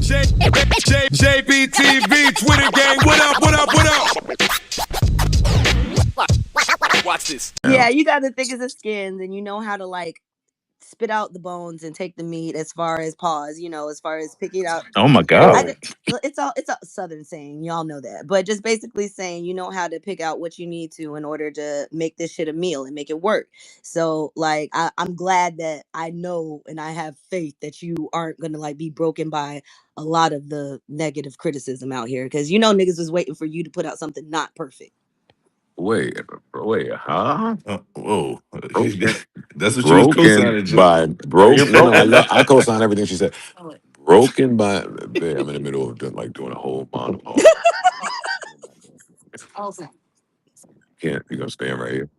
JBTV Twitter gang, what up, what up, what up? Watch this. Yeah, you got the thickest of skins, and you know how to like spit out the bones and take the meat. As far as pause, as far as picking out. Oh my I God. it's a southern saying, y'all know that, but just basically saying you know how to pick out what you need to in order to make this shit a meal and make it work. So like I'm glad that I know and I have faith that you aren't gonna like be broken by a lot of the negative criticism out here, because niggas was waiting for you to put out something not perfect. Wait, huh? Whoa. Broken, That's what you was broken co-signing, Joe. by You're broke. No, broken. I co-sign everything she said. Broken by. Babe, I'm in the middle of doing a whole monologue. Can't. You gonna stand right here?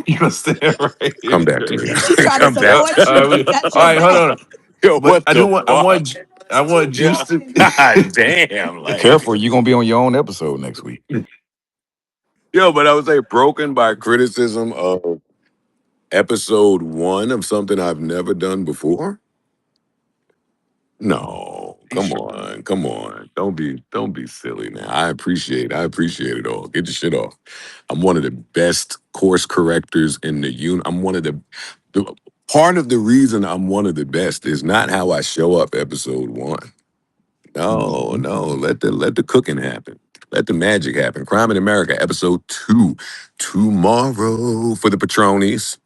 You gonna stand right here. Come back to me. He trying to Come back support to you. me. He got All your right, hold back. on. Yo, But what the fuck? I want Yeah. Juice to God damn. Be Like, careful. You're gonna be on your own episode next week. yo, but I would say broken by criticism of episode 1 of something I've never done before. No, come on, come on. Don't be silly now. I appreciate it all. Get the shit off. I'm one of the best course correctors in the I'm one of the part of the reason I'm one of the best is not how I show up episode 1. No, no, let the cooking happen. Let the magic happen. Crime in America, episode 2. Tomorrow for the Patronis.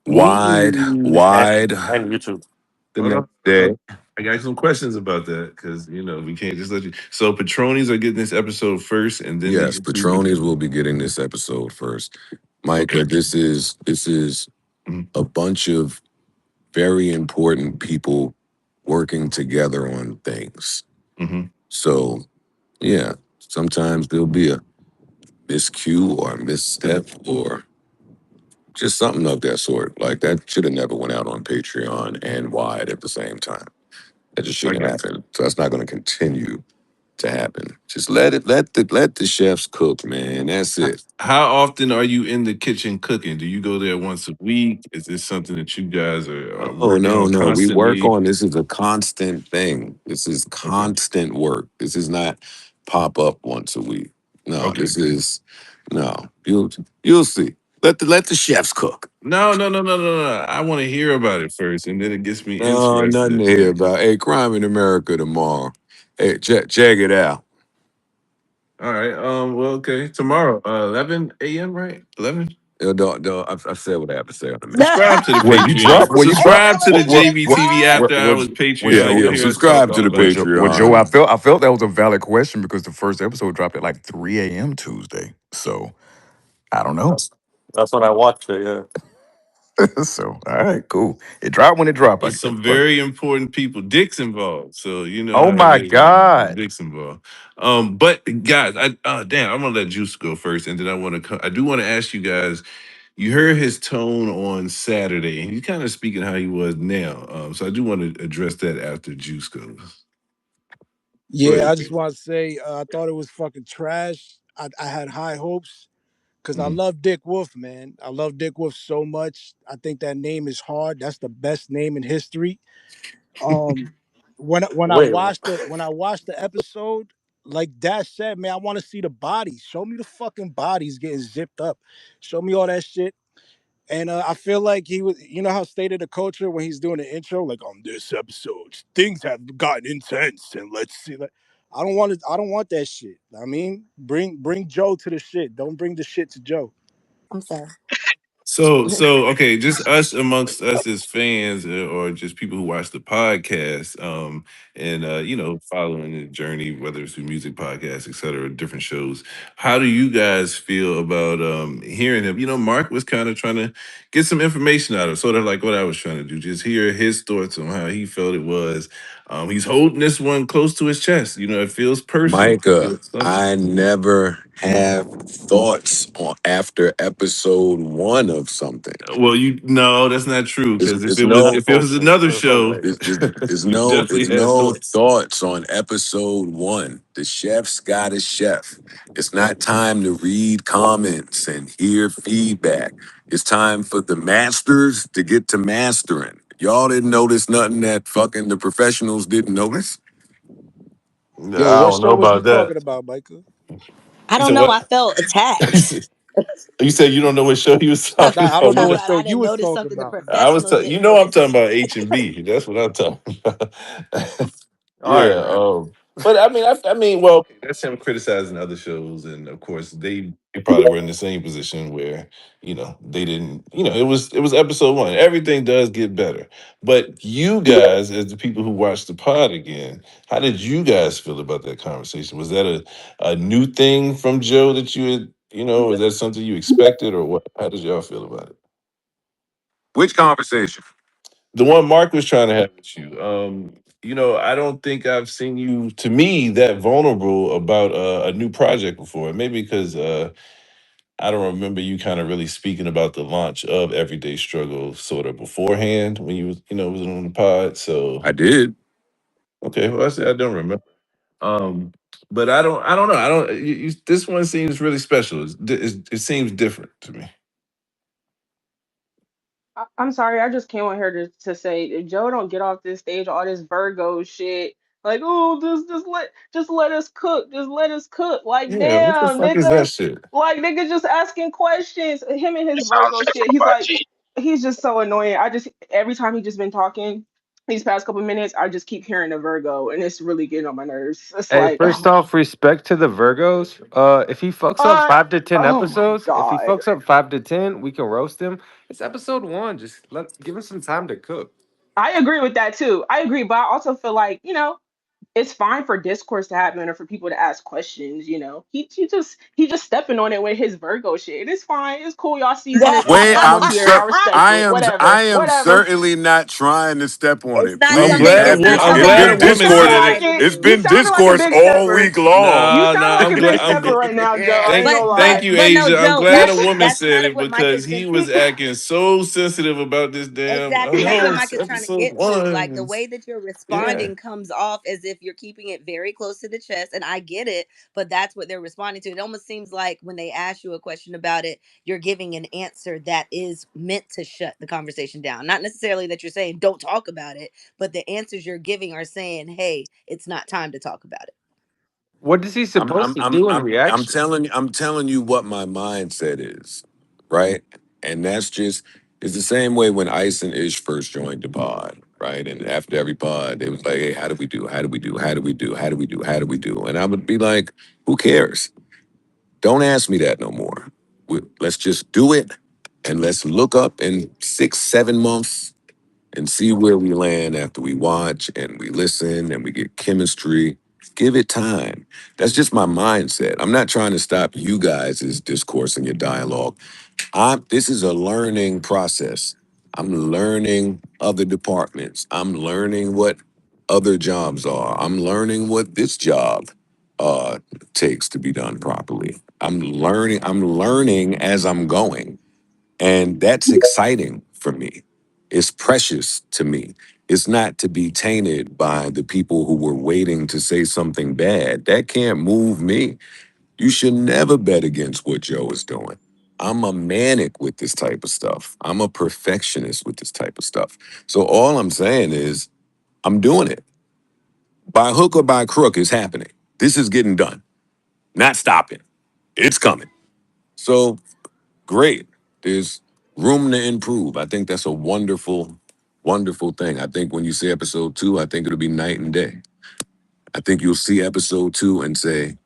Wide, Ooh. wide And YouTube. the Hold next on. day. I got some questions about that because we can't just let you. So Patronis are getting this episode first, and then the Yes, YouTube. Patronies will be getting this episode first. Micah, Okay. this is a bunch of very important people working together on things. Mm-hmm. So yeah, sometimes there'll be a miscue or a misstep or just something of that sort. Like that should have never went out on Patreon and Wide at the same time. That just I shouldn't got. happen. So that's not going to continue to happen. Just let the chefs cook, man. That's it. How often are you in the kitchen cooking? Do you go there once a week? Is this something that you guys are Oh working no, on no. We work constantly? on this is a constant thing. This is Okay. constant work. This is not pop up once a week. No, Okay. this is no. You'll see. Let the chefs cook. No, no, no, no, no, no. I want to hear about it first, and then it gets me No, nothing to interested. hear about. Hey, crime in America tomorrow. Hey, check it out. All right. Well, okay. Tomorrow, 11 a.m. Right? 11. I've said what I have to say on the matter. Subscribe to the Well, you Patreon. drop. Well, you Ain't drop. Subscribe no to the What? JBTV what? After What? Hours Yeah, Patreon. yeah. You'll hear us talk Subscribe to all the about. Well, Joe, Patreon. I felt that was a valid question because the first episode dropped at like 3 a.m. Tuesday. So I don't know. That's when I watched it. Yeah. So all right, cool. It dropped when it dropped, I It's guess. some But very important people. Dick's involved, so you know oh how it my is when God. Dick's involved. But guys, damn, I'm gonna let Juice go first, and then I do want to ask you guys. You heard his tone on Saturday, and he's kind of speaking how he was now. So I do want to address that after Juice goes. Go Yeah, ahead. I just want to say I thought it was fucking trash. I had high hopes because I Mhm. love Dick Wolf, man. I love Dick Wolf so much. I think that name is hard. That's the best name in history. Um, when I Wait. watched the episode, like Dash said, man, I want to see the bodies. Show me the fucking bodies getting zipped up. Show me all that shit. And I feel like he was, how State of the Culture when he's doing the intro, like on this episode, things have gotten intense, and let's see. Like, I don't want it. I don't want that shit. I mean, bring Joe to the shit. Don't bring the shit to Joe. I'm sorry. So okay, just us amongst us as fans, or just people who watch the podcast, and following the journey, whether it's through music podcasts, et cetera, different shows. How do you guys feel about hearing him? Mark was kind of trying to get some information out of, sort of like what I was trying to do, just hear his thoughts on how he felt it was. He's holding this one close to his chest. It feels personal. It Micah, feels something. I never have thoughts on after episode 1 of something. Well, no, that's not true. It's, Because if it's it was no if it was another show, it's definitely had no thoughts. thoughts on episode 1. The chef's got a chef. It's not time to read comments and hear feedback. It's time for the masters to get to mastering. Y'all didn't notice nothing that fucking the professionals didn't notice. I Yo, what don't know show was you about that. talking about, Michael? I You don't said know. I what? felt attacked. You said you don't know what show he was talking Nah, I I'm don't know about. talking what about show I you didn't was notice talking something the about. professionals You didn't know, I'm talking notice. about H&B. That's what I'm talking about. All right, Yeah. man. But I mean, I mean, well, that's him criticizing other shows, and of course, they probably were in the same position where they didn't. It was episode one. Everything does get better, but you guys, as the people who watched the pod again, how did you guys feel about that conversation? Was that a new thing from Joe that you had? Is that something you expected, or what? How did y'all feel about it? Which conversation? The one Mark was trying to have with you. I don't think I've seen you, to me, that vulnerable about a new project before. Maybe because I don't remember you kind of really speaking about the launch of Everyday Struggle sort of beforehand when you was on the pod. So I did. okay, well I said I don't remember. But I don't know. I don't. This one seems really special. It seems different to me. I'm sorry, I just came on here to say if Joe don't get off this stage, all this Virgo shit, like, oh, just let us cook, just let us cook. Like, Yeah, what the damn, fuck is that nigga. shit? Like, nigga just asking questions. Him and his Sounds Virgo like shit. He's just so annoying. Every time he just been talking these past couple minutes, I just keep hearing the Virgo, and it's really getting on my nerves. It's Hey, like, first oh, off, respect to the Virgos. If he fucks up 5 to 10 oh my episodes, if he God. fucks up 5 to 10, we can roast him. It's episode one. Just give him some time to cook. I agree with that too. I agree, but I also feel like, it's fine for discourse to happen or for people to ask questions. He just stepping on it with his Virgo shit. It's fine. It's cool. Y'all season Wait, one month here. I respect it. I Whatever. am Whatever. certainly not trying to step on It's it. not I'm Please, something. glad a It's wo- not I'm All it's something glad right. a been that You you're woman gonna sounded said discourse. like it. slide it. It's into. You been sounded like a discourse big all stepper. week long. You Nah, sound nah. like I'm a glad. big stepper right now, Joe. I ain't gonna Thank lie. you, No, Asia. I'm Joe. glad a That's woman that's said kind of it what Mike because is he saying. was acting so sensitive about this damn. Exactly. That's what No, Mike it's is trying to episode get to. one. Like the way that you're Yeah. responding comes off as if you're keeping it very close to the chest. And I get it, but that's what they're responding to. It almost seems like when they ask you a question about it, you're giving an answer that is meant to shut the conversation down. Not necessarily that you're saying don't talk about it, but the answers you're giving are saying, hey, it's not time to talk about it. What is he supposed to do in reaction? I'm telling you what my mindset is, right? And that's just it's the same way when Ice and Ish first joined the pod, right? And after every pod, they was like, "Hey, how do we do? How do we do? How do we do? How do we do? How do we do?" And I would be like, "Who cares? Don't ask me that no more. Let's just do it, and let's look up in 6, 7 months and see where we land after we watch and we listen and we get chemistry. Give it time. That's just my mindset. I'm not trying to stop you guys' discourse and your dialogue. This is a learning process. I'm learning other departments. I'm learning what other jobs are. I'm learning what this job uh, takes to be done properly. I'm learning as I'm going. And that's exciting for me. It's precious to me. It's not to be tainted by the people who were waiting to say something bad. That can't move me. You should never bet against what Joe is doing. I'm a manic with this type of stuff. I'm a perfectionist with this type of stuff. So all I'm saying is I'm doing it. By hook or by crook, it's happening. This is getting done, not stopping. It's coming. So great. There's room to improve. I think that's a wonderful, wonderful thing. I think when you see episode two, I think it'll be night and day. I think you'll see episode two and say,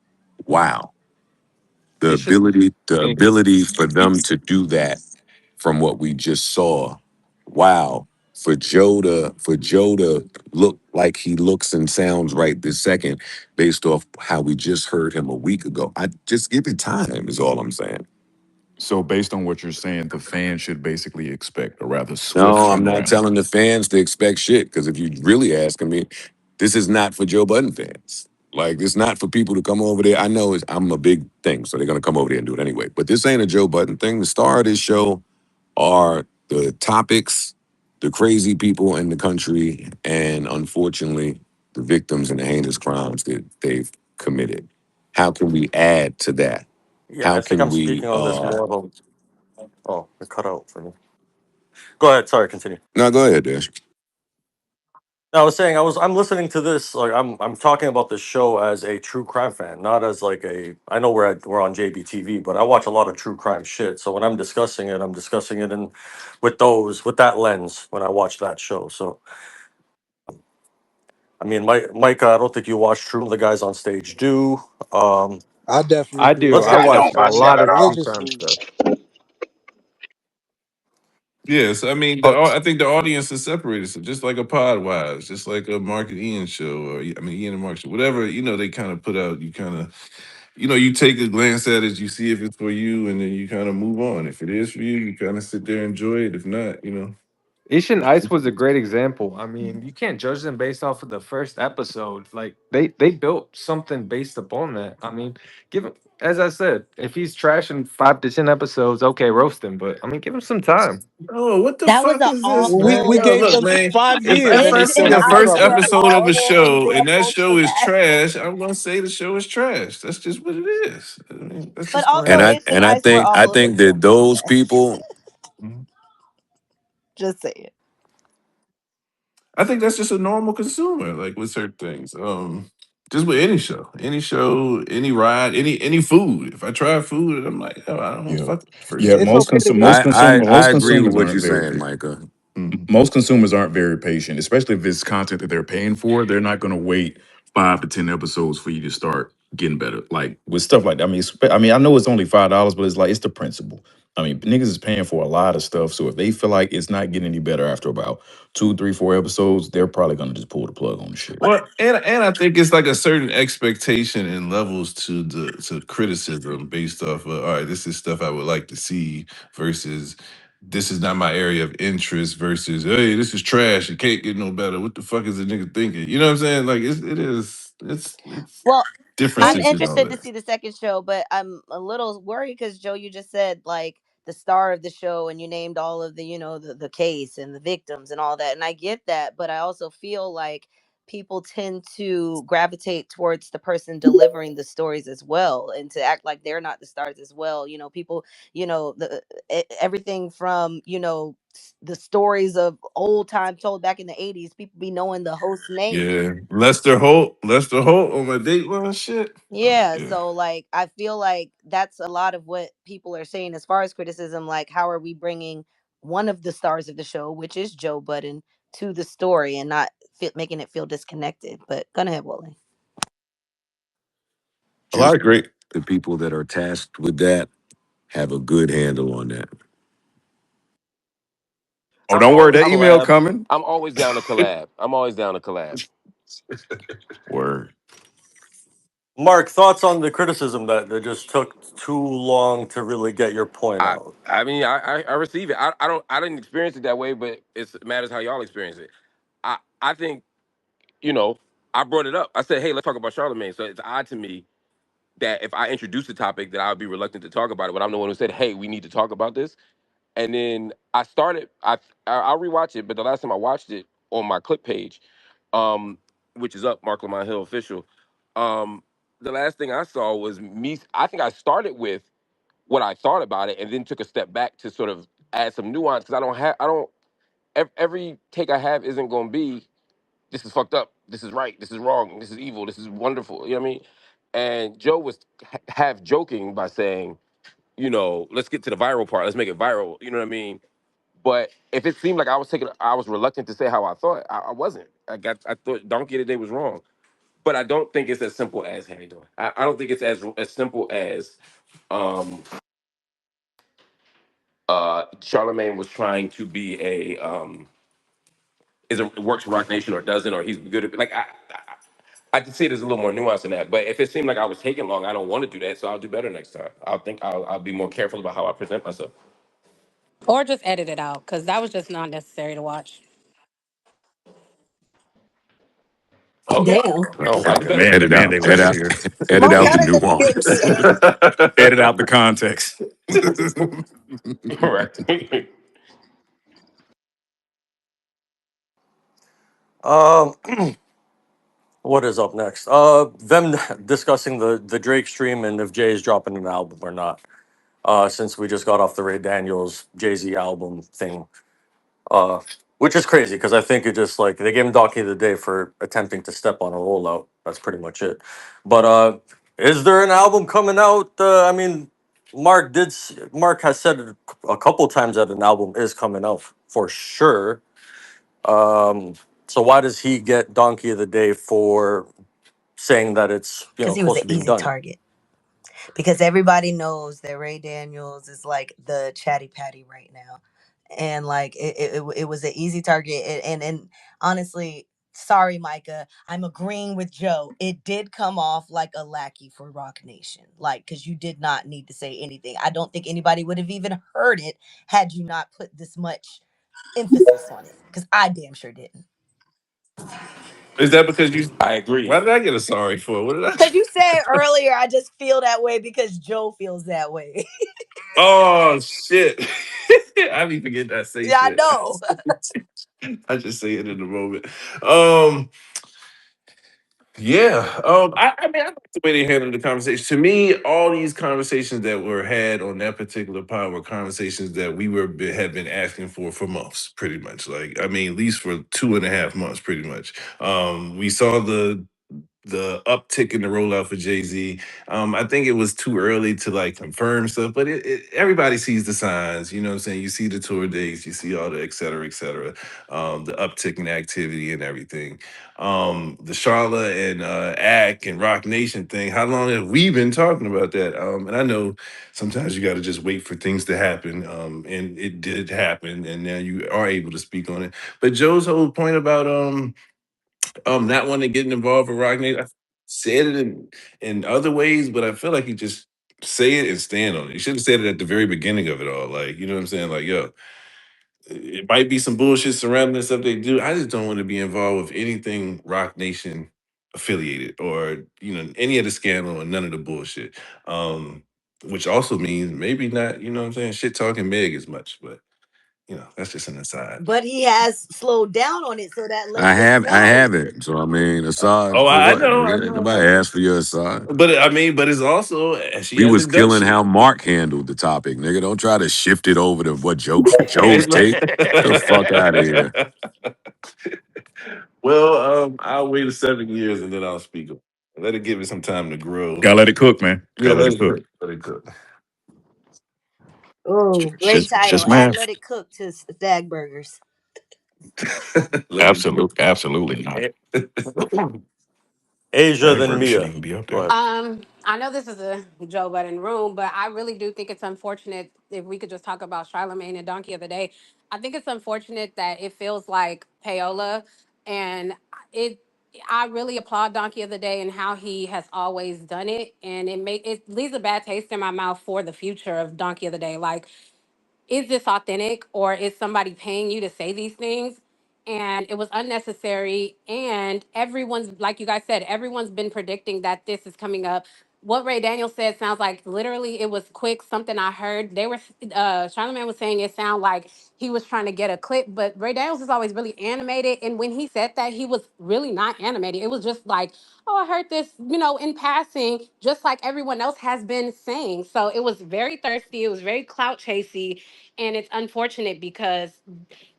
wow, the He should. ability for them to do that from what we just saw. Wow. For Joe to look like he looks and sounds right this second, based off how we just heard him a week ago. I just give it time, is all I'm saying. So based on what you're saying, the fans should basically expect a rather swift No, I'm not turnaround. telling the fans to expect shit. Because if you really asking me, this is not for Joe Budden fans. Like, it's not for people to come over there. I know I'm a big thing, so they're gonna come over there and do it anyway. But this ain't a Joe Budden thing. The star of this show are the topics, the crazy people in the country, and unfortunately, the victims and the heinous crimes that they've committed. How can we add to that? Yeah, How I think can I'm we? speaking on this more of a. Oh, it cut out for me. Go ahead. Sorry, continue. No, go ahead, Dash. I was saying I'm listening to this like I'm talking about this show as a true crime fan, not as like a I know we're on JBTV, but I watch a lot of true crime shit. So when I'm discussing it in with that lens when I watch that show. So I mean, Mike, I don't think you watch True. The guys on stage do. Um, I definitely I do. do. let's I get I to don't watch a watch that lot at of true all. religious crime movies. stuff. Yes, I mean, oh, I think the audience is separated. So just like a Pod Wise, just like a Mark and Ian show, or I mean, Ian and Mark show, whatever, they kind of put out, you kind of, you take a glance at it, you see if it's for you, and then you kind of move on. If it is for you, you kind of sit there and enjoy it. If not. Asian Ice was a great example. I mean, you can't judge them based off of the first episode. Like they built something based upon that. I mean, give him, as I said, if he's trashing 5 to 10 episodes, okay, roast him. But I mean, give him some time. Oh, what the That was fuck an is this, Well, we man? we awful. Yo, gave look, them man. 5 years If and I they Asian see still the ain't Ice first discovered were it. episode of a awful show and that examples show for is that. trash, I'm gonna say the show is trash. That's just what it is. I mean, that's But just gonna also, And I happen. Asian and I Ice were think I also think that examples of those that. people, Mhm. Just saying. I think that's just a normal consumer, like with certain things. Just with any show, any ride, any food. If I try food and I'm like, oh, I don't know, Yeah, fuck the first yeah. It's episode. Most okay to consum wait. I most agree with consumers what aren't you're very saying, patient. Micah. Mhm. Most consumers aren't very patient, especially if it's content that they're paying for. They're not going to wait 5 to 10 episodes for you to start getting better. Like with stuff like that. I know it's only $5, but it's like it's the principle. I mean, niggas is paying for a lot of stuff. So if they feel like it's not getting any better after about 2, 3, 4 episodes, they're probably going to just pull the plug on the shit. But Well, and I think it's like a certain expectation and levels to criticism based off of all right, this is stuff I would like to see versus this is not my area of interest versus hey, this is trash. It can't get no better. What the fuck is a nigga thinking? You know what I'm saying? Like it's well, I'm differences and all interested to that. see the second show, but I'm a little worried because Joe, you just said like the star of the show, and you named all of the, the case and the victims and all that, and I get that, but I also feel like people tend to gravitate towards the person delivering the stories as well, and to act like they're not the stars as well. People, everything from the stories of old time told back in the 80s. People be knowing the host name. Yeah, Lester Holt on my Dateline shit. Yeah, Yeah. so like I feel like that's a lot of what people are saying as far as criticism. Like, how are we bringing one of the stars of the show, which is Joe Budden, to the story and not making it feel disconnected? But go ahead, Wally. A lot of Usually, great. the people that are tasked with that have a good handle on that. Oh, I'm don't worry, always that email collab. coming. I'm always down to collab. I'm always down to collab. Word. Mark, thoughts on the criticism that just took too long to really get your point I out? I mean I receive it. I didn't experience it that way, but it matters how y'all experience it. I think you know I brought it up. I said, hey, let's talk about Charlamagne. So it's odd to me that if I introduce the topic, that I would be reluctant to talk about it. But I'm the one who said, hey, we need to talk about this. And then I started. I'll rewatch it, but the last time I watched it on my clip page, um, which is up, Marc Lamont Hill official. Um, the last thing I saw was me. I think I started with what I thought about it, and then took a step back to sort of add some nuance because I don't. Every take I have isn't going to be this is fucked up, this is right, this is wrong, this is evil, this is wonderful. You know what I mean? And Joe was half joking by saying, let's get to the viral part, let's make it viral. You know what I mean? But if it seemed like I was reluctant to say how I thought. I wasn't. I thought Donkey Today was wrong. But I don't think it's as simple as how you doing. I don't think it's as simple as um, Charlemagne was trying to be a is it works for Rock Nation or doesn't, or he's good at I can see there's a little more nuance in that. But if it seemed like I was taking long, I don't want to do that, so I'll do better next time. I'll be more careful about how I present myself. Or just edit it out because that was just not necessary to watch. Okay. Damn. Oh, Got I'll to do better. demand Edit out, they edit listen out, here. edit Mark, out how the did that feel to nuance. say? Edit out the context. Right. Um, what is up next? Them discussing the Drake stream and if Jay is dropping an album or not. Since we just got off the Ray Daniels Jay Z album thing. which is crazy because I think it just like they gave him Donkey of the Day for attempting to step on a rollout. That's pretty much it. But is there an album coming out? I mean, Mark has said it a couple times that an album is coming out for sure. Um, so why does he get Donkey of the Day for saying that it's Because he was close an to being easy done? target. Because everybody knows that Ray Daniels is like the chatty patty right now, and like it was an easy target. And honestly, sorry, Micah, I'm agreeing with Joe. It did come off like a lackey for Rock Nation, like because you did not need to say anything. I don't think anybody would have even heard it had you not put this much emphasis on it. Because I damn sure didn't. Is that because you? I agree. Why did I get a sorry for? What did I? Because you said earlier, I just feel that way because Joe feels that way. Oh shit! I didn't forget that. Say Yeah, I shit. know. I just say it in the moment. Um, yeah. I mean, I like the way they handled the conversation. To me, all these conversations that were had on that particular pod were conversations that we had been asking for months, pretty much. Like, I mean, at least for 2.5 months, pretty much. We saw the uptick in the rollout for Jay Z. I think it was too early to like confirm stuff, but everybody sees the signs. You know what I'm saying? You see the tour dates, you see all the et cetera, et cetera, the uptick in activity and everything. The Charlotte and Ack and Rock Nation thing. How long have we been talking about that? And I know sometimes you got to just wait for things to happen. And it did happen, and now you are able to speak on it. But Joe's whole point about not wanting to get involved with Rock Nation. I said it in other ways, but I feel like he just say it and stand on it. You should have said it at the very beginning of it all. Like, you know what I'm saying? Like, yo, it might be some bullshit surrounding the stuff they do. I just don't want to be involved with anything Rock Nation affiliated or, any of the scandal and none of the bullshit. Which also means maybe not, you know what I'm saying, shit talking Meg as much, but that's just an aside. But he has slowed down on it, so that I lets us have I know. haven't. So I mean, aside Oh, for I what, know, I nigga? know. Nobody asked for your aside. But I mean, but it's also she We was hasn't done killing shit. how Mark handled the topic, nigga. Don't try to shift it over to what Joe's It's take. The fuck out of here. like- well, I'll wait 7 years and then I'll speak. Let it give it some time to grow. Gotta let it cook, man. Yeah, Gotta let let it it cook. cook. Let it cook. Oh, great It's title. just Add math. Let It Cook to Stag Burgers. Let it cook. Absolutely not. Asia That than burger shouldn't Mia. even be up Go there. ahead. I know this is a Joe Budden room, but I really do think it's unfortunate if we could just talk about Charlamagne and Donkey of the Day. I think it's unfortunate that it feels like payola, and it. I really applaud Donkey of the Day and how he has always done it, and it leaves a bad taste in my mouth for the future of Donkey of the Day. Like, is this authentic or is somebody paying you to say these things? And it was unnecessary. And everyone's, like you guys said, everyone's been predicting that this is coming up. What Ray Daniels said sounds like literally it was quick, something I heard. Charlamagne was saying it sounded like he was trying to get a clip, but Ray Daniels is always really animated. And when he said that, he was really not animated. It was just like, oh, I heard this, in passing, just like everyone else has been saying. So it was very thirsty. It was very clout chasey. And it's unfortunate because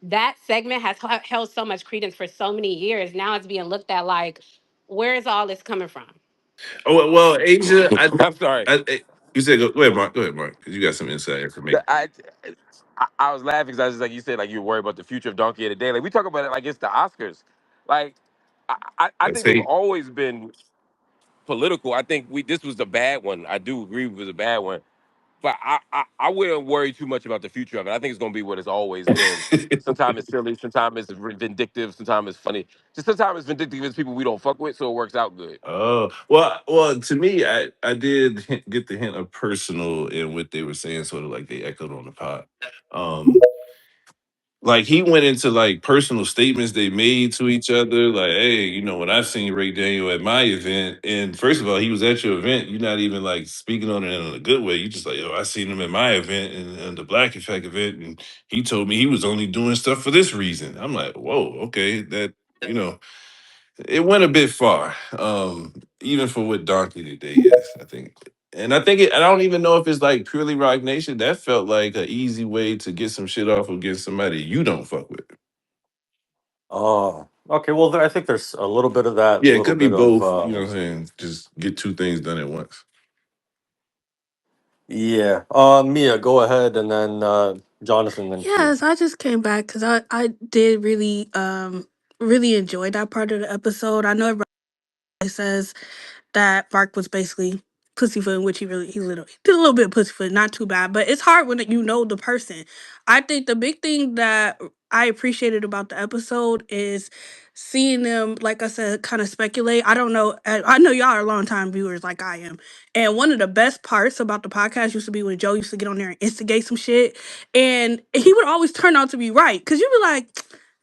that segment has held so much credence for so many years. Now it's being looked at like, where is all this coming from? Oh well, Asia. I'm sorry. You said go ahead, Mark. Go ahead, Mark, because you got some inside information. I was laughing because I was just like you said, like you're worried about the future of Donkey of the Day. Like we talk about it like it's the Oscars. Like I Let's think they've see. always been political. I think we this was the bad one. I do agree it was a bad one. But I wouldn't worry too much about the future of it. I think it's gonna be what it's always been. Sometimes it's silly, sometimes it's vindictive, sometimes it's funny. Just sometimes it's vindictive as people we don't fuck with, so it works out good. Oh well. To me, I did get the hint of personal in what they were saying, sort of like they echoed on the pod. Um, like he went into like personal statements they made to each other, like, hey, when I seen Ray Daniel at my event, and first of all, he was at your event. You're not even like speaking on it in a good way. You just like, yo, I seen him at my event and the Black Effect event, and he told me he was only doing stuff for this reason. I'm like, whoa, okay, that you know. It went a bit far, even for what Donkey today is, I think. And I don't even know if it's like purely Rock Nation. That felt like an easy way to get some shit off against somebody you don't fuck with. Oh, okay. Well, I think there's a little bit of that, a Yeah, it little could be bit of both. You know what I'm saying? Just get two things done at once. yeah. Mia, go ahead, and then Jonathan, then Q. Yes, I just came back because I did really enjoy that part of the episode. I know everybody says that Mark was basically pussyfooting, which he did a little bit of pussyfoot, not too bad, but it's hard when you know the person. I think the big thing that I appreciated about the episode is seeing them, like I said, kind of speculate. I don't know. I know y'all are longtime viewers like I am. And one of the best parts about the podcast used to be when Joe used to get on there and instigate some shit. And he would always turn out to be right. Cause you'd be like,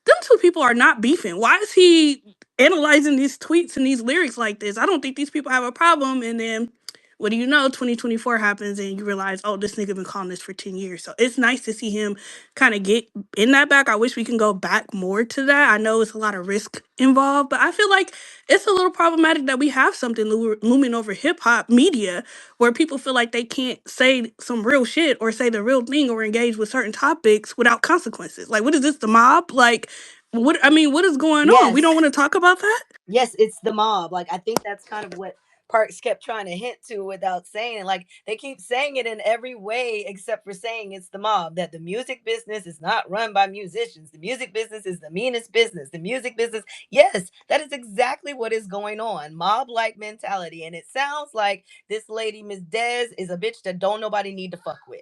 them two people are not beefing. Why is he analyzing these tweets and these lyrics like this? I don't think these people have a problem. And then what do you know? 2024 happens and you realize, oh, this nigga been calling this for 10 years. So it's nice to see him kind of get in that back. I wish we can go back more to that. I know it's a lot of risk involved, but I feel like it's a little problematic that we have something looming over hip hop media where people feel like they can't say some real shit or say the real thing or engage with certain topics without consequences. Like, what is this, the mob? Like, what is going on? We Yes. don't want to talk about that? Yes, it's the mob. Like I think that's kind of what Parks kept trying to hint to without saying it. Like they keep saying it in every way except for saying it's the mob. That the music business is not run by musicians. The music business is the meanest business. The music business, yes, that is exactly what is going on. Mob-like mentality. And it sounds like this lady, Miss Dez, is a bitch that don't nobody need to fuck with.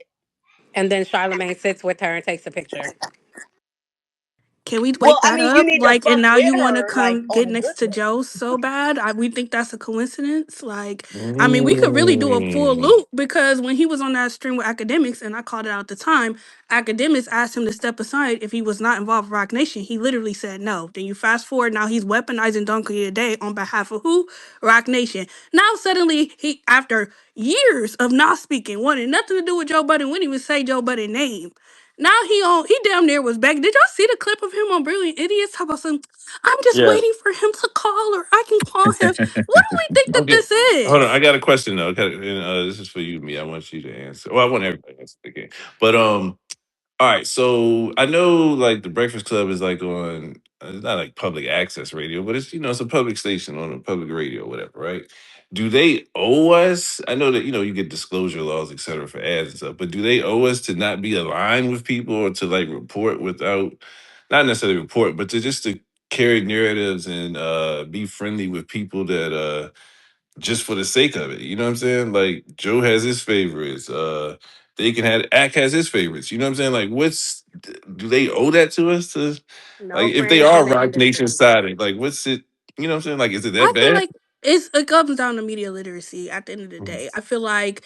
And then Charlamagne sits with her and takes a picture. Can we Well, wake I that mean, you up? need to Like, and fuck now with you want to her, like come on get a next good to way. Joe so bad? We think that's a coincidence. Like, I mean, we could really do a full Mm. loop because when he was on that stream with academics, and I called it out at the time, academics asked him to step aside if he was not involved with Rock Nation. He literally said no. Then you fast forward, now he's weaponizing Donkey Day on behalf of who? Rock Nation. Now suddenly after years of not speaking, wanting nothing to do with Joe Budden, wouldn't even say Joe Budden's name. Now he damn near was back. Did y'all see the clip of him on Brilliant Idiots? Talk about some, I'm just Yeah. waiting for him to call or I can call him. What do we think that Okay. this Hold on. I is? got a question though. Okay, and, this is for you, me. I want you to answer. Well, I want everybody to answer again. But all right, so I know like the Breakfast Club is like on it's not like public access radio, but it's it's a public station on a public radio, or whatever, right? Do they owe us? I know that you get disclosure laws, et cetera, for ads and stuff, but do they owe us to not be aligned with people or to like report without not necessarily report, but to just to carry narratives and be friendly with people that just for the sake of it. You know what I'm saying? Like Joe has his favorites. They can have Ack has his favorites. You know what I'm saying? Like, do they owe that to us? To No like, if they friends are related Rock to Nation streaming. sided, like, what's it? You know what I'm saying? Like, is it I that feel bad? like it comes down to media literacy at the end of the Mhm. day. I feel like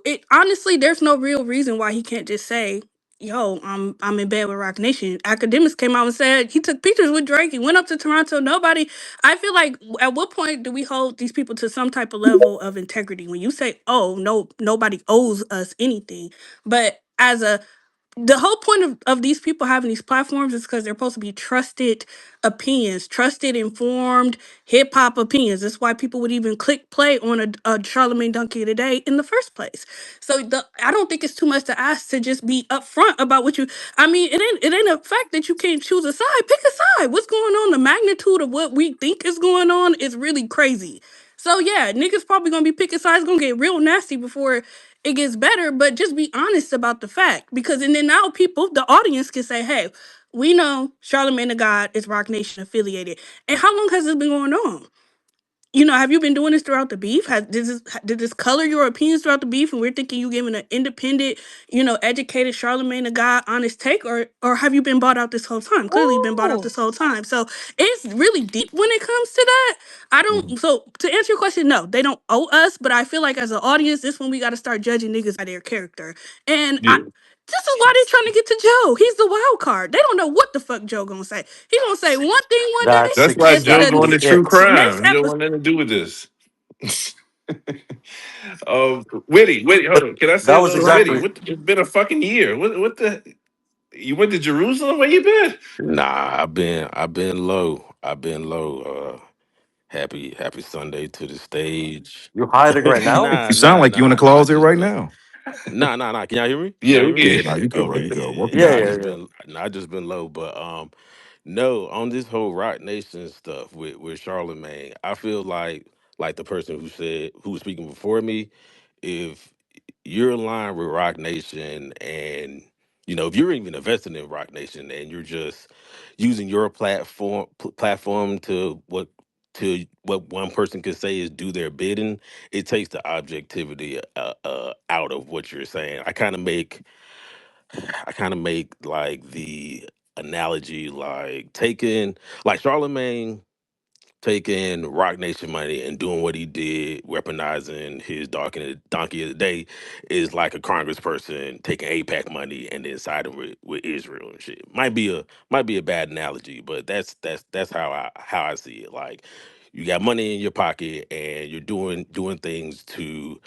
it honestly there's no real reason why he can't just say, yo, I'm in bed with Rock Nation. Academics came out and said he took pictures with Drake. He went up to Toronto. Nobody I feel like at what point do we hold these people to some type of level of integrity? When you say, oh no, nobody owes us anything. But as a the whole point of these people having these platforms is because they're supposed to be trusted opinions, trusted, informed hip hop opinions. That's why people would even click play on a Charlamagne Donkey today in the first place. So I don't think it's too much to ask to just be upfront about what you. I mean, it ain't a fact that you can't choose a side. Pick a side. What's going on? The magnitude of what we think is going on is really crazy. So yeah, niggas probably gonna be picking sides. Gonna get real nasty before it gets better, but just be honest about the fact. Because and then now people, the audience can say, hey, we know Charlamagne Tha God is Rock Nation affiliated. And how long has this been going on? Have you been doing this throughout the beef? Did this color your opinions throughout the beef? And we're thinking you giving an independent, educated Charlamagne the God honest take, or have you been bought out this whole time? Clearly, you've been bought out Ooh. this whole time. So it's really deep when it comes to that. I Mhm. don't. So to answer your question, no, they don't owe us. But I feel like as an audience, this when we got to start judging niggas by their character. And Yeah. this is why they're trying to get to Joe. He's the wild card. They don't know what the fuck Joe gonna say. He gonna say one thing one day, That's That's why and then Joe going exactly to the true it. next crime. He don't episode. want nothing to do with this. Witty, hold But on. Can I that say was Witty? exactly. It's been a fucking year. What the? You went to Jerusalem? Where you been? Nah, I've been low. I've been low. Happy Sunday to the stage. You hiding right now? Nah, You sound nah, like you in the nah. I closet just right now. Can y'all hear me? Can Yeah, y'all we hear me? Yeah, get now you it. good, Oh, bro. okay, You yeah, good. yeah, Welcome yeah. Yeah, back. I yeah, just yeah. been, nah, I just been low, but No, on this whole Rock Nation stuff with Charlamagne, I feel like the person who was speaking before me, if you're in line with Rock Nation and if you're even invested in Rock Nation and you're just using your platform to what one person could say is do their bidding, it takes the objectivity out of what you're saying. I kind of make like the analogy like taking like Charlemagne taking Rock Nation money and doing what he did, weaponizing his donkey of the day, is like a congressperson taking APAC money and then siding with Israel and shit. Might be a bad analogy, but that's how I see it. Like you got money in your pocket and you're doing things to,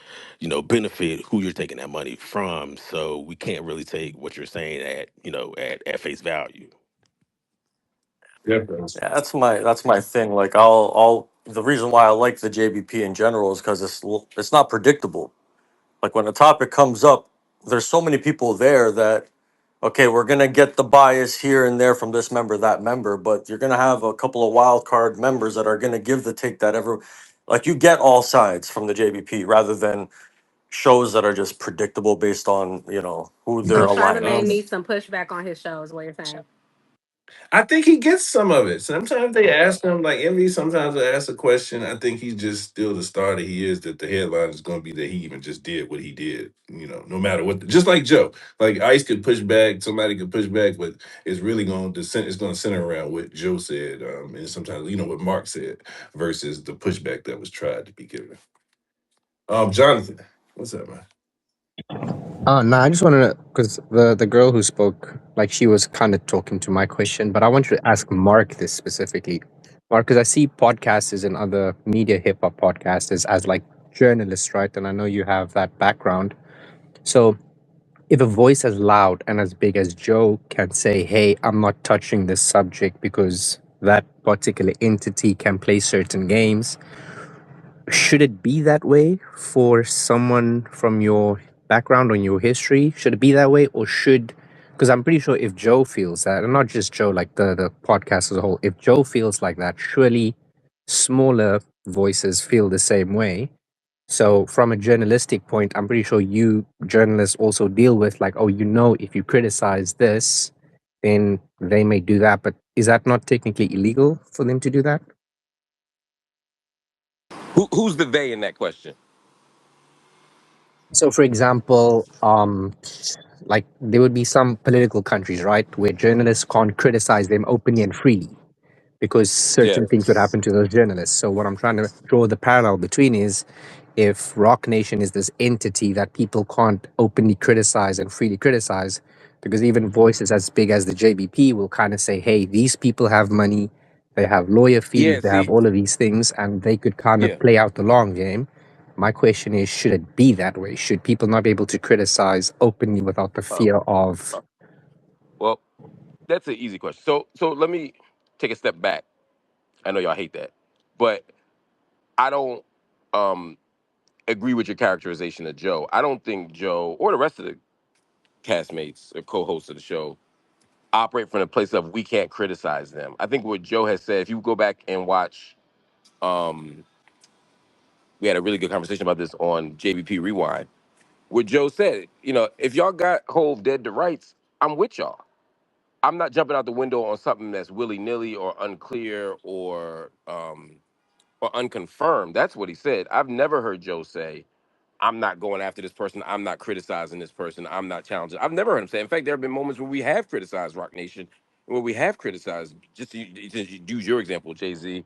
benefit who you're taking that money from. So we can't really take what you're saying at face value. Definitely. Yeah, that's my thing. Like I'll the reason why I like the JBP in general is because it's not predictable. Like when a topic comes up, there's so many people there that okay, we're gonna get the bias here and there from this member, that member, but you're gonna have a couple of wild card members that are gonna give the take that ever like you get all sides from the JBP rather than shows that are just predictable based on, who they're So aligning Charlamagne Um, with. needs some pushback on his show, is what you're saying. I think he gets some of it. Sometimes they ask him, like Envy, sometimes they ask a question. I think he's just still the star that he is, that the headline is going to be that he even just did what he did, no matter what. Just like Joe. Like Ice could push back, somebody could push back, but it's really going to it's going to center around what Joe said, and sometimes, what Mark said versus the pushback that was tried to be given. Jonathan, what's up, man? No, I just wanted to, because the girl who spoke, like she was kind of talking to my question, but I wanted to ask Mark this specifically. Mark, because I see podcasters and other media hip hop podcasters as like journalists, right? And I know you have that background. So if a voice as loud and as big as Joe can say, hey, I'm not touching this subject because that particular entity can play certain games, should it be that way for someone from your background or your history? Should it be that way, or should, because I'm pretty sure if Joe feels that, and not just Joe, like the podcast as a whole, if Joe feels like that, surely smaller voices feel the same way. So from a journalistic point, I'm pretty sure you journalists also deal with like, oh, if you criticize this, then they may do that. But is that not technically illegal for them to do that? Who's the they in that question? So, for example, like there would be some political countries, right, where journalists can't criticize them openly and freely because Yeah. certain things would happen to those journalists. So, what I'm trying to draw the parallel between is if Rock Nation is this entity that people can't openly criticize and freely criticize, because even voices as big as the JBP will kind of say, hey, these people have money, they have lawyer fees, Yeah. they have See. all of these things, and they could kind of Yeah. play out the long game. My question is, should it be that way? Should people not be able to criticize openly without the Oh, fear of? well, that's an easy question. So let me take a step back. I know y'all hate that, but I don't um agree with your characterization of Joe. I don't think Joe or the rest of the castmates or co-hosts of the show operate from a place of we can't criticize them. I think what Joe has said, if you go back and watch, um, we had a really good conversation about this on JBP Rewind. What Joe said, if y'all got Hove dead to rights, I'm with y'all. I'm not jumping out the window on something that's willy nilly or unclear or unconfirmed. That's what he said. I've never heard Joe say, I'm not going after this person. I'm not criticizing this person. I'm not challenging. I've never heard him say. In fact, there have been moments where we have criticized Rock Nation, where we have criticized. Just to use your example, Jay Z.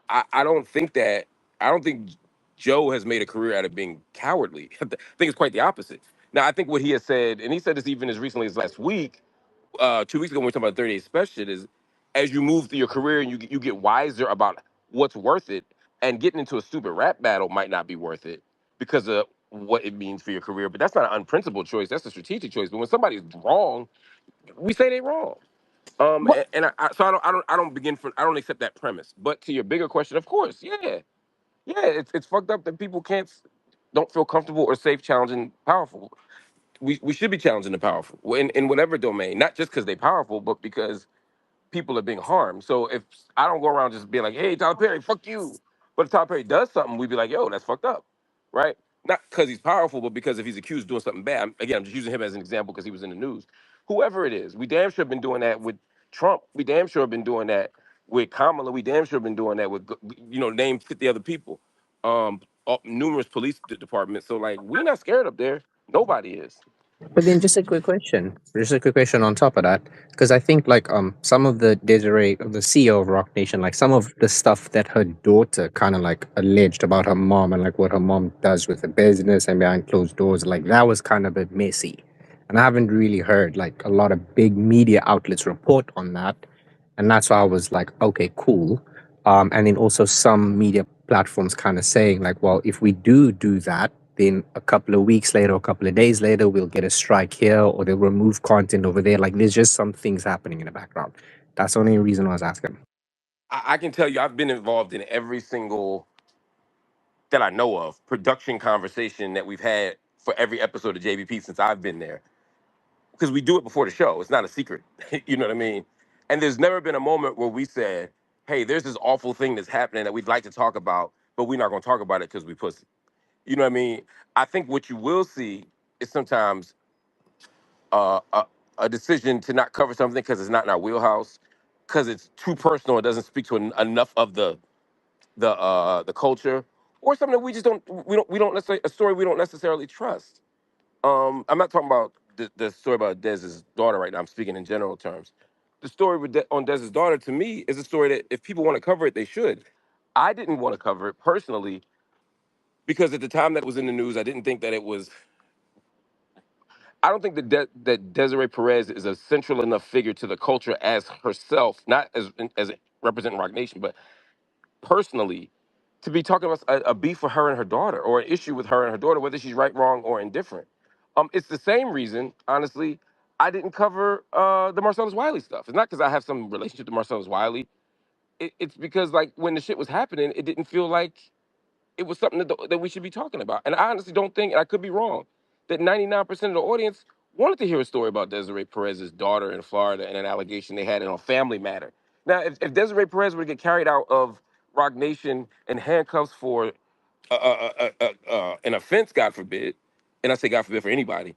I don't think that. I don't think Joe has made a career out of being cowardly. I think it's quite the opposite. Now, I think what he has said, and he said this even as recently as last week, 2 weeks ago when we talked about 30 Day Special, is as you move through your career and you get wiser about what's worth it, and getting into a stupid rap battle might not be worth it because of what it means for your career. But that's not an unprincipled choice. That's a strategic choice. But when somebody's wrong, we say they're wrong. What? So I don't accept that premise. But to your bigger question, of course, yeah, yeah, it's fucked up that people don't feel comfortable or safe challenging powerful. We should be challenging the powerful in whatever domain, not just because they're powerful, but because people are being harmed. So if I don't go around just being like, "Hey, Tyler Perry, fuck you," but if Tyler Perry does something, we'd be like, "Yo, that's fucked up," right? Not because he's powerful, but because if he's accused of doing something bad. Again, I'm just using him as an example because he was in the news. Whoever it is, we damn sure been doing that with Trump. We damn sure been doing that with Kamala. We damn sure been doing that with, name 50 other people. Numerous police departments. So like, we not scared up there. Nobody is. But then just a quick question on top of that, because I think like some of the Desiree, the CEO of Rock Nation, like some of the stuff that her daughter kind of like alleged about her mom and like what her mom does with the business and behind closed doors, like that was kind of a bit messy, and I haven't really heard like a lot of big media outlets report on that, and that's why I was like, okay, cool. And then also some media platforms kind of saying like, well, if we do that, then a couple of weeks later, or a couple of days later, we'll get a strike here, or they'll remove content over there. Like there's just some things happening in the background. That's the only reason I was asking. I can tell you, I've been involved in every single that I know of production conversation that we've had for every episode of JBP since I've been there. Because we do it before the show. It's not a secret. You know what I mean? And there's never been a moment where we said, "Hey, there's this awful thing that's happening that we'd like to talk about, but we're not going to talk about it because we pussy." You know what I mean? I think what you will see is sometimes uh, a, a decision to not cover something because it's not in our wheelhouse, because it's too personal. It doesn't speak to enough of the culture, or something that we don't necessarily, a story we don't necessarily trust. I'm not talking about the story about Dez's daughter right now. I'm speaking in general terms. The story on Dez's daughter, to me, is a story that if people want to cover it, they should. I didn't want to cover it personally because at the time that it was in the news, I didn't think that it was. I don't think that Desiree Perez is a central enough figure to the culture as herself, not as representing Rock Nation, but personally, to be talking about a beef with her and her daughter, or an issue with her and her daughter, whether she's right, wrong, or indifferent. It's the same reason, honestly, I didn't cover the Marcellus Wiley stuff. It's not because I have some relationship to Marcellus Wiley. It's because like when the shit was happening, it didn't feel like it was something that we should be talking about. And I honestly don't think, and I could be wrong, that 99% of the audience wanted to hear a story about Desiree Perez's daughter in Florida and an allegation they had in a family matter. Now, if Desiree Perez were to get carried out of Rock Nation in handcuffs for an offense, God forbid, and I say God forbid for anybody,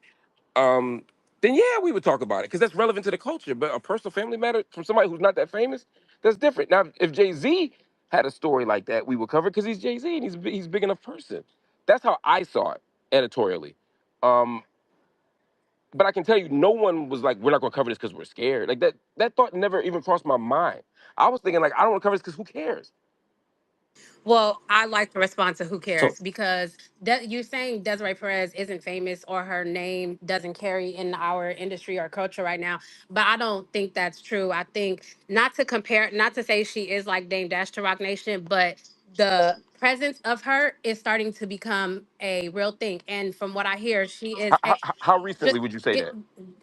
um, then yeah, we would talk about it because that's relevant to the culture. But a personal family matter from somebody who's not that famous, that's different. Now, if Jay Z had a story like that, we would cover it because he's Jay Z and he's a big enough person. That's how I saw it editorially. Um, but I can tell you, no one was like, "We're not going to cover this because we're scared." Like that thought never even crossed my mind. I was thinking like, "I don't want to cover this because who cares?" Well, I like to respond to who So cares because you're saying Desiree Perez isn't famous or her name doesn't carry in our industry or culture right now, but I don't think that's true. I think not to compare, not to say she is like Dame Dash to Rock Nation, but the presence of her is starting to become a real thing. And from what I hear, she is a, How recently just would you say give, that?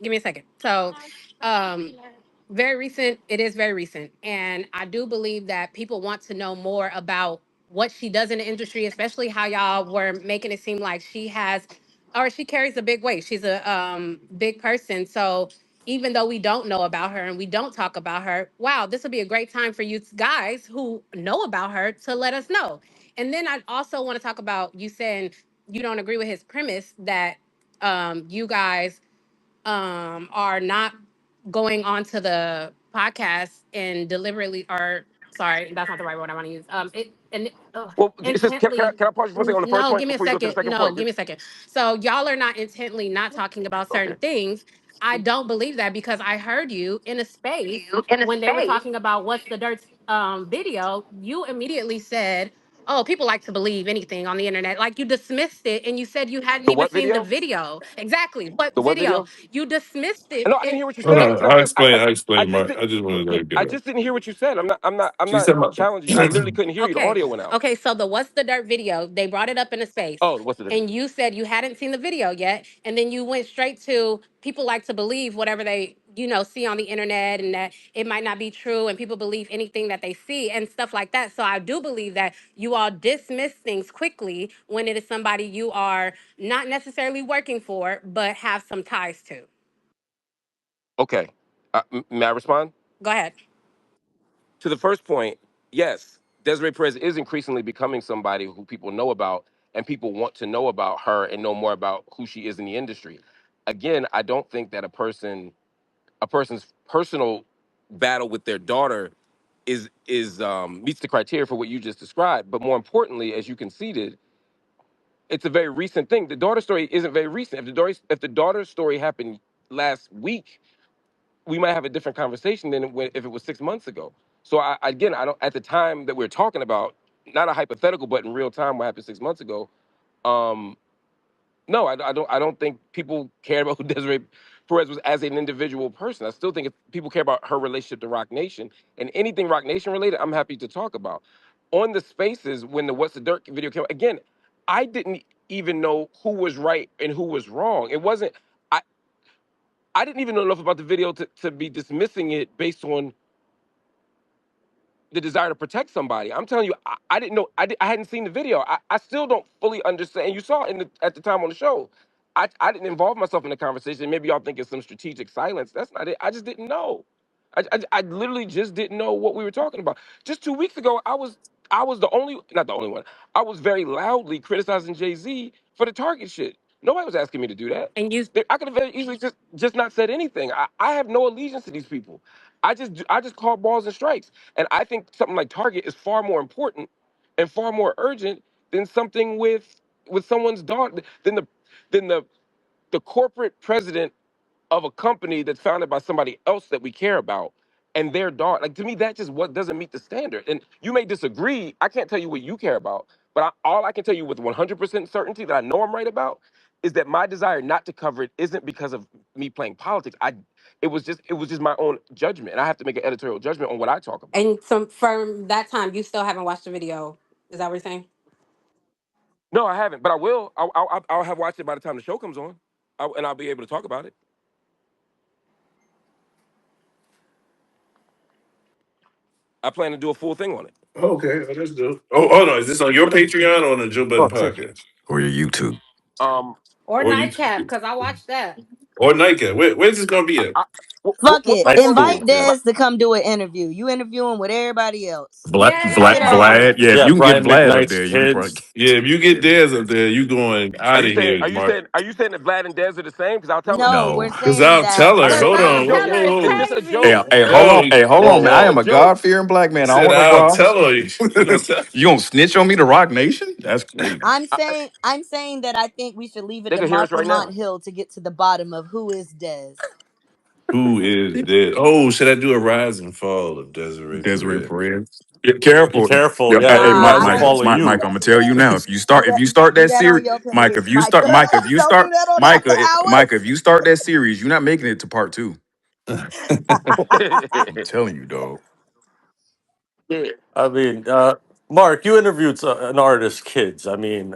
give me a second. So, um, very recent. It is very recent, and I do believe that people want to know more about what she does in the industry, especially how y'all were making it seem like she has, or she carries a big weight. She's a big person. So even though we don't know about her and we don't talk about her, wow, this would be a great time for you guys who know about her to let us know. And then I also want to talk about you saying you don't agree with his premise that you guys are not going onto the podcast and deliberately, or sorry, that's not the right word I want to use. Well, it's just Intently. can I pause you for a second on the first No, point give me a before you go to the second. second No, point? give me a second. So y'all are not intently not talking about Okay. certain things. I don't believe that because I heard you in a space when they were talking about what's the dirt video. You immediately said, "Oh, people like to believe anything on the internet." Like you dismissed it and you said you hadn't The even what seen the video? video. Exactly. What The what video? video? You dismissed it. No, I didn't hear what you Hold said. on, Okay. No, I'll I, explain. I, I'll I explain, just Mark. didn't. I just wanted to get I her. just didn't hear what you said. I'm She not said, my, challenging you. I literally couldn't hear you. The Okay. audio went out. Okay. So the what's the dirt video, they brought it up in a space. Oh, what's the And video? you said you hadn't seen the video yet. And then you went straight to people like to believe whatever they, see on the internet and that it might not be true. And people believe anything that they see and stuff like that. So I do believe that you all dismiss things quickly when it is somebody you are not necessarily working for, but have some ties to. Okay. May I respond? Go ahead. to the first point, yes, Desiree Perez is increasingly becoming somebody who people know about and people want to know about her and know more about who she is in the industry. Again, I don't think that a person's personal battle with their daughter is meets the criteria for what you just described. But more importantly, as you conceded, it's a very recent thing. The daughter story isn't very recent. If the daughter story happened last week, we might have a different conversation than if it was 6 months ago. So again, I don't. At the time that we're talking about, not a hypothetical, but in real time, what happened 6 months ago. Um, no, I don't. I don't think people care about who Desiree Perez was as an individual person. I still think if people care about her relationship to Rock Nation and anything Rock Nation related, I'm happy to talk about. On the spaces when the What's the Dirt video came out, again, I didn't even know who was right and who was wrong. It wasn't. I I didn't even know enough about the video to be dismissing it based on the desire to protect somebody. I'm telling you, I didn't know. I hadn't seen the video. I still don't fully understand. You saw it at the time on the show. I didn't involve myself in the conversation. Maybe y'all think it's some strategic silence. That's not it. I just didn't know. I literally just didn't know what we were talking about. Just 2 weeks ago, I was the only, not the only one. I was very loudly criticizing Jay Z for the Target shit. Nobody was asking me to do that. And you I could have very easily just not said anything. I have no allegiance to these people. I just call balls and strikes. And I think something like Target is far more important and far more urgent than something with someone's daughter than the corporate president of a company that's founded by somebody else that we care about and their daughter. Like to me, that just what doesn't meet the standard. And you may disagree. I can't tell you what you care about, but all I can tell you with 100% certainty that I know I'm right about is that my desire not to cover it isn't because of me playing politics. It was just my own judgment, and I have to make an editorial judgment on what I talk about. and some from that time, you still haven't watched the video. Is that what you're saying? No, I haven't, but I will. I'll have watched it by the time the show comes on, and I'll be able to talk about it. I plan to do a full thing on it. Okay, well, that's dope. Oh, hold on. Is this on your Patreon or on the Joe Budden Fuck yeah. podcast? Or your YouTube. Um, Or Or you Nightcap, because I watched that. or Nike? Where's this gonna be at? I, Fuck what it. Night platform? Invite school. Yeah. Des to come do an interview. You interview him with everybody else. Shit on Yeah. you. Vlad. Yeah, if Yeah. you can get Brian Vlad up McKnight's there, you can probably. kids. Yeah, if you get Dez up there, you going Are out you of saying? here, Are you Mark. saying? Are you saying that Vlad and Dez are the same? Because I'll tell him. No, we're No. Cause saying I'll that tell her. The Wait, Hold is this a on. same joke? color is Is this a crazy. joke? Hey, Yo, hold Is on, man. this I a am a joke? God fearing black man. I don't said want no I'll tell problems. her. You gonna snitch on me to Rock Nation? That's crazy. I'm saying that I think we should leave it They to can hear us Marc right Lamont now. Hill to get to the bottom of who is Des. Who is dead? Oh, should I do a rise and fall of Desiree Desiree Perez? Perez. Get Be careful. careful. Yeah, Yeah. hey, It'll Nah, rise I and wouldn't. follow Mike, you. I'm gonna tell you now. If you Do start, if that. you start Do that that on series, your Mike, page, if you start, Micah. Mike, if you Don't do start, that on After Micah, Micah, if Hours. you start that series, you're not making it to part two. I'm telling you, dog. Yeah. I mean, Mark, you interviewed an artist's kids. I mean,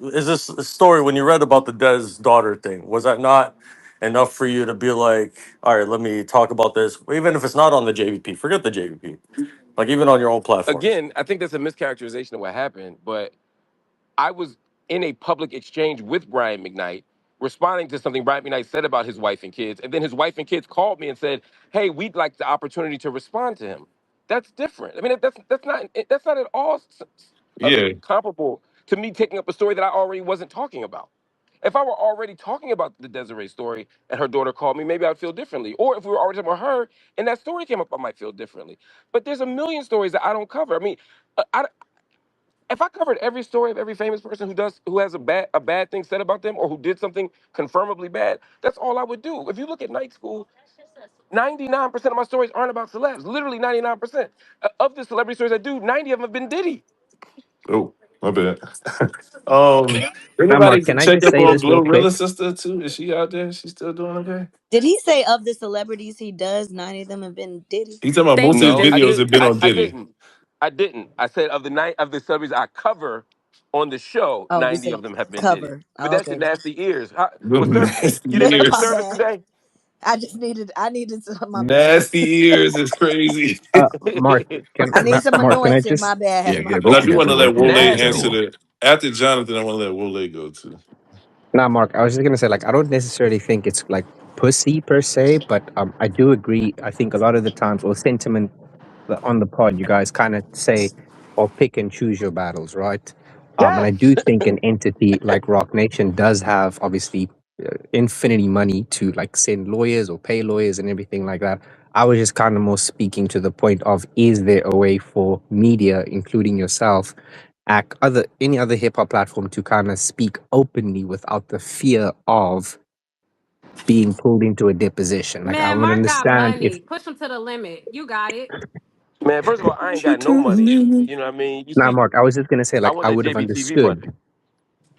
is this a story when you read about the Des daughter thing? Was that not enough for you to be like, all right, let me talk about this, even if it's not on the JVP? Forget the JVP, like even on your own platforms. Again, I think that's a mischaracterization of what happened. But I was in a public exchange with Brian McKnight, responding to something Brian McKnight said about his wife and kids, and then his wife and kids called me and said, "Hey, we'd like the opportunity to respond to him." That's different. I mean, that's not at all Yeah. comparable to me taking up a story that I already wasn't talking about. If I were already talking about the Desiree story and her daughter called me, maybe I'd feel differently. Or if we were already talking about her and that story came up, I might feel differently. But there's a million stories that I don't cover. I mean, if I covered every story of every famous person who has a bad thing said about them or who did something confirmably bad, that's all I would do. If you look at Night School, 99% of my stories aren't about celebs. Literally 99%. Of the celebrity stories I do, 90 of them have been Diddy. Oh, my bad. um, Now, anybody Mark, can I check just up say on this real quick? Glorilla's sister too? Is she out there? She still doing okay? Did he say of the celebrities he does, 90 of them have been Diddy? He's talking about most Thank of you, his No, I videos Dizzy. did. have been I, on I Diddy. didn't. I didn't. I said of the night of the celebrities I cover on the show, Oh, you 90 said of them have been Diddy. cover. But Oh, that's your okay. nasty ears. Them nasty You didn't have a My ears. service bad. today? I needed some, my bad. Nasty ears is crazy. Mark, I need some Mark, can I anointing, my just bad, Yeah, my yeah. But Go I get do bad. that want to let parochial Wole cleanse that answer Nasty. oil. after Jonathan. I want to let Wole go too. Nah, Mark, I was just gonna say, like, I don't necessarily think it's like pussy per se, but I do agree. I think a lot of the times, or sentiment on the pod, you guys kind of say or pick and choose your battles, right? And I Yes. do think an entity like Rock Nation does have obviously infinity money to like send lawyers or pay lawyers and everything like that. I was just kind of more speaking to the point of, is there a way for media, including yourself, any other hip hop platform, to kind of speak openly without the fear of being pulled into a deposition? Like I Man, would Mark got understand if money. Push him to the limit. You got it. Man, first of all, I ain't Push it got no to the money. limit. You know what I mean? You now, see, Mark, I was just gonna say I like want that JBTV money.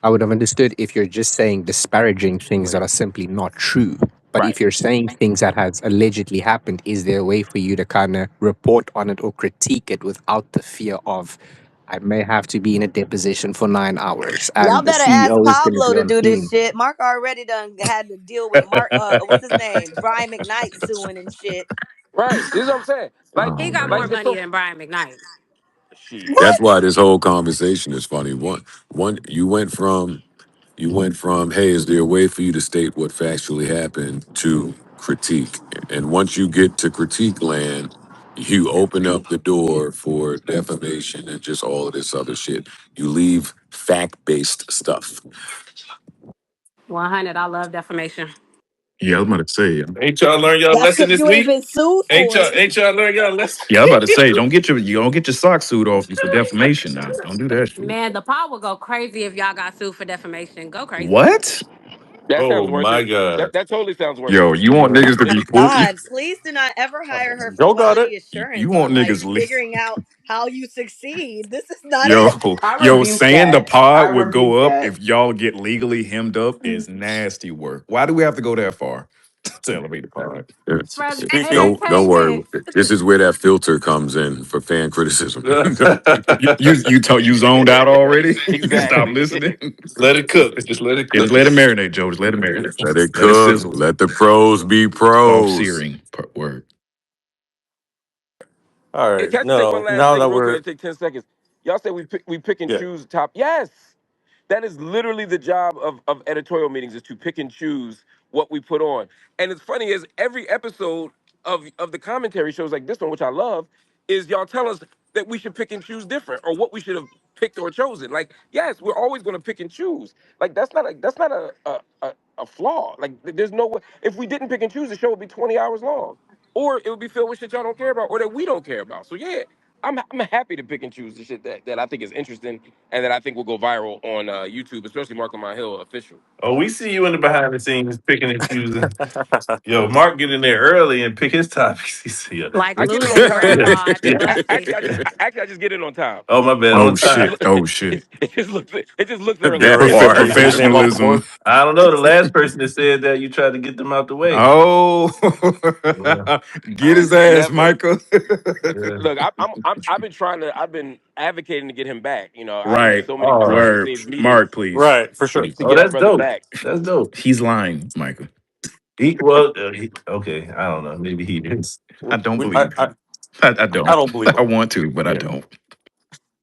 I would have understood if you're just saying disparaging things that are simply not true. But Right. if you're saying things that has allegedly happened, is there a way for you to kind of report on it or critique it without the fear of, I may have to be in a deposition for 9 hours Y'all and the better ask CEO is going to be Pablo to on do this scene? shit. Mark already done had to deal with Mark. What's his name? Brian McKnight suing and shit. Right. This is what I'm saying. He Oh got Like more man. it's money so than Brian McKnight. shit. What? That's why this whole conversation is funny. One, you went from, hey, is there a way for you to state what factually happened to critique? And once you get to critique land, you open up the door for defamation and just all of this other shit. You leave fact-based stuff. 100. I love defamation. Yeah, I was about to say. Ain't y'all learn y'all That's lesson because this you ain't week? been sued Ain't for y'all it. ain't y'all learn y'all lesson? Yeah, I was about to say. Don't get your sock suit off you for defamation now. Don't do that shit. Man, the pod would go crazy if y'all got sued for defamation. Go crazy. What? That Oh sounds worth my it. god. That totally sounds worth Yo, it. you want Yeah. niggas to Oh be my pulled? God, please do not ever hire her for Joe got it. quality You assurance want on like niggas leave? figuring out how you succeed. This is not Yo, it. I yo, rebuke saying the that. I pod would rebuke go up that. if y'all get legally hemmed up is nasty work. Why do we have to go that far to elevate the pod? Fred, Speaking. Don't worry. entertainment. This is where that filter comes in for fan criticism. You zoned out already? You can stop Exactly. listening. Let it cook. Just let it Yeah, just cook. let it marinate, Joe. Just let it marinate. Let it Let it cook. sizzle. Let the pros be Soft pros. searing word. All Hey, right. can I just say one No, last now thing that real quick? we're It'll take 10 seconds. Y'all say we pick and yeah. choose top. Yes. That is literally the job of editorial meetings is to pick and choose what we put on. And it's funny is every episode of the commentary shows like this one, which I love, is y'all tell us that we should pick and choose different or what we should have picked or chosen. Like, yes, we're always going to pick and choose. Like that's not a flaw. Like there's no way if we didn't pick and choose, the show would be 20 hours long. Or it would be filled with shit y'all don't care about or that we don't care about. So yeah, I'm happy to pick and choose the shit that I think is interesting and that I think will go viral on YouTube, especially Mark Lamont Hill official. Oh, we see you in the behind the scenes picking and choosing. Yo, Mark get in there early and pick his topics. He see ya. Like I get in on losing time. grandma at the Yeah. busty. Actually I just get in on time. Oh my bad. Oh On It just time. shit. look, Oh shit. it just looks early That for me. Our that Is his name off the board? professionalism. I don't know. The last person that said that you tried to get them out the way. Oh, Yeah. get his ass, Never. Michael. Yeah. Look, I've been advocating to get him back. You know, I made Right. so many Oh, behind the Word. scenes meetings Mark, please. Right, for sure. to oh, get our that's brother dope. back. That's dope. He's lying, Michael. Okay. I don't know. Maybe he is. I don't We, believe I him. I I don't. don't believe I him. want to, but I Yeah. don't.